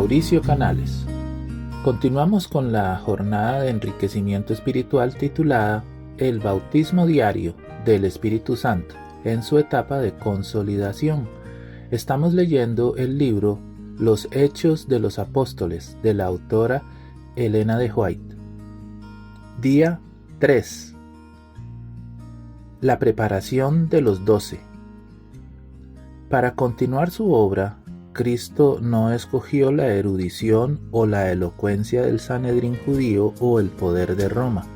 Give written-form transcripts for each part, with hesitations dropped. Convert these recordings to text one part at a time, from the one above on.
Mauricio Canales. Continuamos con la jornada de enriquecimiento espiritual titulada El bautismo diario del Espíritu Santo en su etapa de consolidación. Estamos leyendo el libro Los Hechos de los Apóstoles de la autora Elena de White. Día 3. La preparación de los 12. Para continuar su obra, Cristo no escogió la erudición o la elocuencia del Sanedrín judío o el poder de Roma.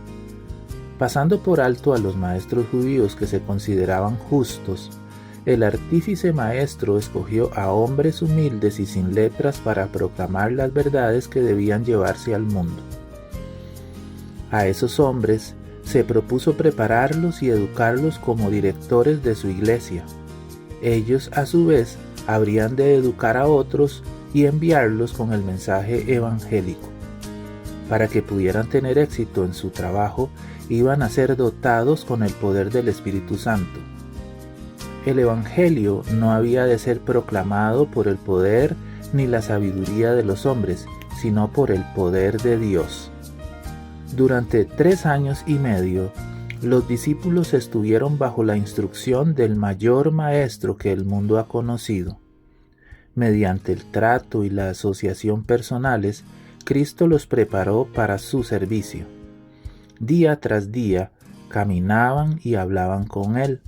Pasando por alto a los maestros judíos que se consideraban justos, el artífice maestro escogió a hombres humildes y sin letras para proclamar las verdades que debían llevarse al mundo. A esos hombres se propuso prepararlos y educarlos como directores de su iglesia. Ellos, a su vez, habrían de educar a otros y enviarlos con el mensaje evangélico. Para que pudieran tener éxito en su trabajo, iban a ser dotados con el poder del Espíritu Santo. El evangelio no había de ser proclamado por el poder ni la sabiduría de los hombres, sino por el poder de Dios. Durante 3 años y medio, los discípulos estuvieron bajo la instrucción del mayor maestro que el mundo ha conocido. Mediante el trato y la asociación personales, Cristo los preparó para su servicio. Día tras día, caminaban y hablaban con Él.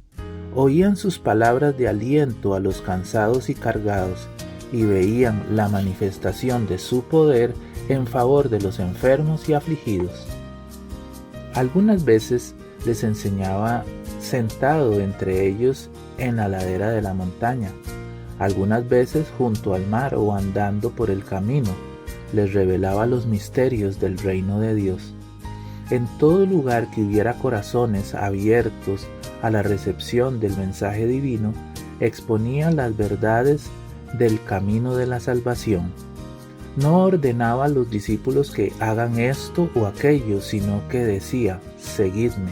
Oían sus palabras de aliento a los cansados y cargados, y veían la manifestación de su poder en favor de los enfermos y afligidos. Algunas veces les enseñaba sentado entre ellos en la ladera de la montaña, algunas veces junto al mar o andando por el camino, les revelaba los misterios del reino de Dios. En todo lugar que hubiera corazones abiertos a la recepción del mensaje divino, exponía las verdades del camino de la salvación. No ordenaba a los discípulos que hagan esto o aquello, sino que decía: seguidme.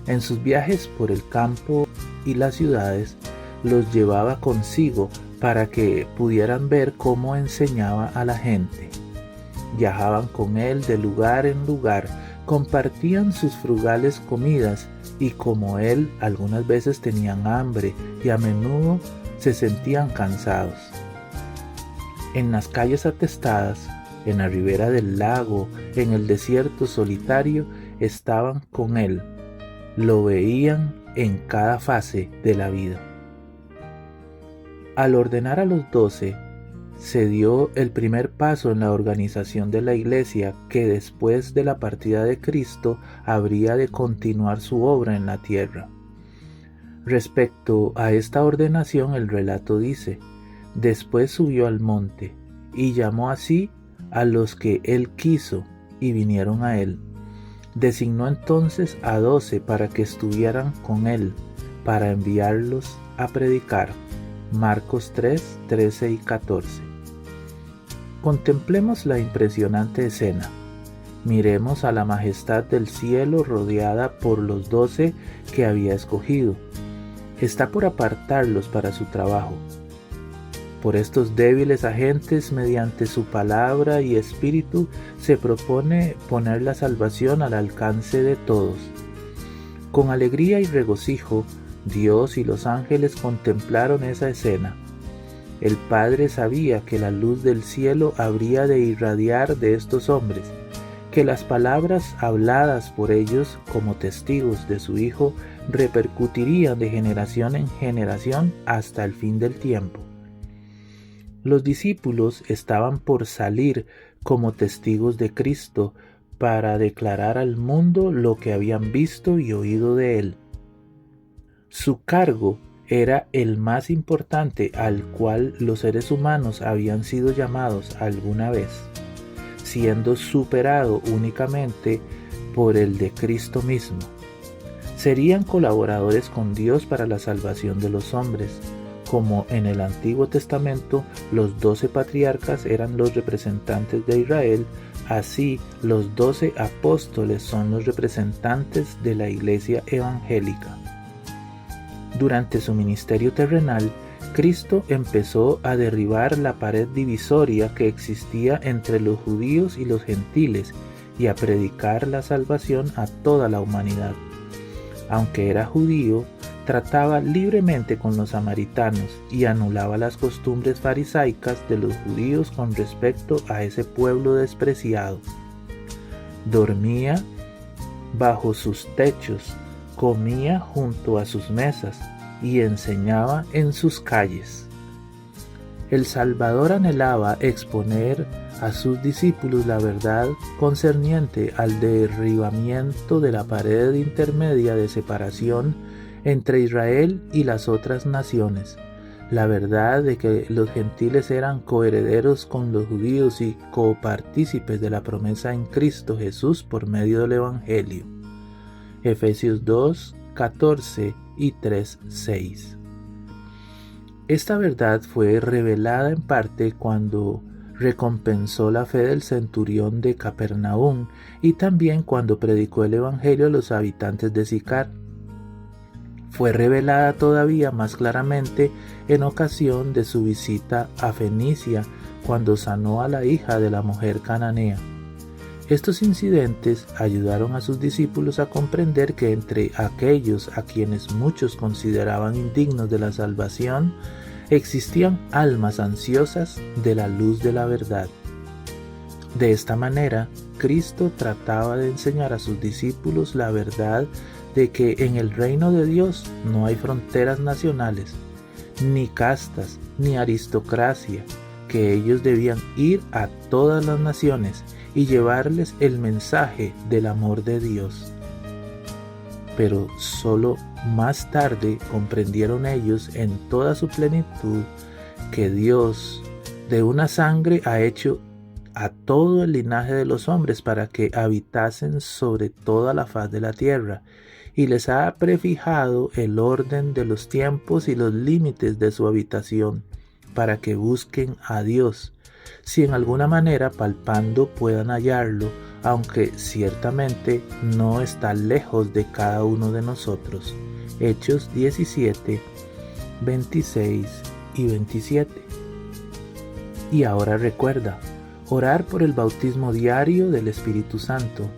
En sus viajes por el campo y las ciudades, los llevaba consigo para que pudieran ver cómo enseñaba a la gente. Viajaban con él de lugar en lugar, compartían sus frugales comidas y como él algunas veces tenían hambre y a menudo se sentían cansados. En las calles atestadas, en la ribera del lago, en el desierto solitario, estaban con él. Lo veían en cada fase de la vida. Al ordenar a los 12, se dio el primer paso en la organización de la iglesia que después de la partida de Cristo habría de continuar su obra en la tierra. Respecto a esta ordenación, el relato dice: después subió al monte y llamó así a los que él quiso y vinieron a él. Designó entonces a 12 para que estuvieran con él, para enviarlos a predicar. Marcos 3, 13 y 14. Contemplemos la impresionante escena. Miremos a la majestad del cielo rodeada por los 12 que había escogido. Está por apartarlos para su trabajo. Por estos débiles agentes, mediante su palabra y espíritu, se propone poner la salvación al alcance de todos. Con alegría y regocijo, Dios y los ángeles contemplaron esa escena. El Padre sabía que la luz del cielo habría de irradiar de estos hombres, que las palabras habladas por ellos como testigos de su Hijo repercutirían de generación en generación hasta el fin del tiempo. Los discípulos estaban por salir como testigos de Cristo para declarar al mundo lo que habían visto y oído de Él. Su cargo era el más importante al cual los seres humanos habían sido llamados alguna vez, siendo superado únicamente por el de Cristo mismo. Serían colaboradores con Dios para la salvación de los hombres. Como en el Antiguo Testamento los 12 patriarcas eran los representantes de Israel, así los 12 apóstoles son los representantes de la iglesia evangélica. Durante su ministerio terrenal, Cristo empezó a derribar la pared divisoria que existía entre los judíos y los gentiles y a predicar la salvación a toda la humanidad. Aunque era judío, trataba libremente con los samaritanos y anulaba las costumbres farisaicas de los judíos con respecto a ese pueblo despreciado. Dormía bajo sus techos, comía junto a sus mesas y enseñaba en sus calles. El Salvador anhelaba exponer a sus discípulos la verdad concerniente al derribamiento de la pared intermedia de separación entre Israel y las otras naciones, la verdad de que los gentiles eran coherederos con los judíos y copartícipes de la promesa en Cristo Jesús por medio del Evangelio. Efesios 2, 14 y 3, 6. Esta verdad fue revelada en parte cuando recompensó la fe del centurión de Capernaum y también cuando predicó el Evangelio a los habitantes de Sicar. Fue revelada todavía más claramente en ocasión de su visita a Fenicia, cuando sanó a la hija de la mujer cananea. Estos incidentes ayudaron a sus discípulos a comprender que entre aquellos a quienes muchos consideraban indignos de la salvación, existían almas ansiosas de la luz de la verdad. De esta manera, Cristo trataba de enseñar a sus discípulos la verdad de que en el reino de Dios no hay fronteras nacionales, ni castas, ni aristocracia, que ellos debían ir a todas las naciones y llevarles el mensaje del amor de Dios. Pero solo más tarde comprendieron ellos en toda su plenitud que Dios de una sangre ha hecho a todo el linaje de los hombres para que habitasen sobre toda la faz de la tierra, y les ha prefijado el orden de los tiempos y los límites de su habitación, para que busquen a Dios, si en alguna manera palpando puedan hallarlo, aunque ciertamente no está lejos de cada uno de nosotros. Hechos 17, 26 y 27. Y ahora recuerda, orar por el bautismo diario del Espíritu Santo,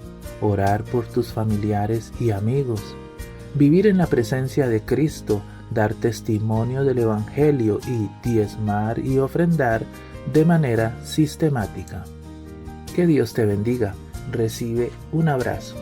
orar por tus familiares y amigos, vivir en la presencia de Cristo, dar testimonio del Evangelio y diezmar y ofrendar de manera sistemática. Que Dios te bendiga. Recibe un abrazo.